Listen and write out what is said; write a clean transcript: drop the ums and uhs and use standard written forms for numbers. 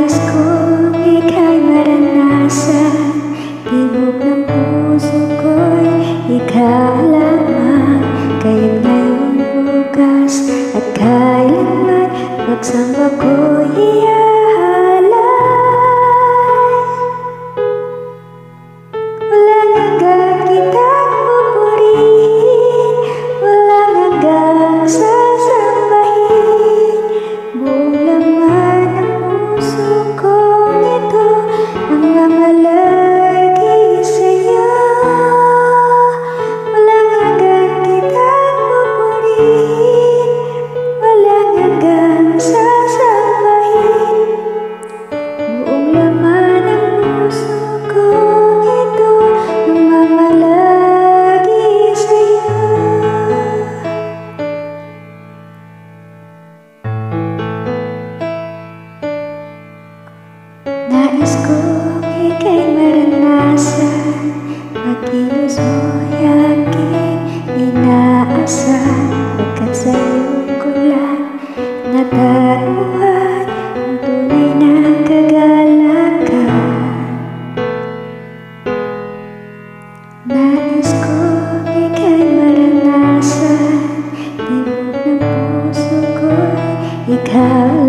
Nais kong ika'y maranasan, tibok ng puso ko'y ikaw lamang. Kaya't ngayon, bukas at kailanman, pagsamba ko'y iaalay. Walang hanggang kitang pupurihin, walang hanggang sasambahin. Buong laman ng puso kong ito ang mamalagi sa'yo. Walang hanggang kitang pupurihin, walang hanggang sasambahin. Buong laman ng puso kong ito ang mamalagi sa'yo. Nais kong ika'y maranasan, pagkilos mo'y aking inaasahan. Pagkat sa'yo ko lang natagpuan ang tunay na kagalakan. Nais kong ika'y maranasan, tibok ng puso ko'y ikaw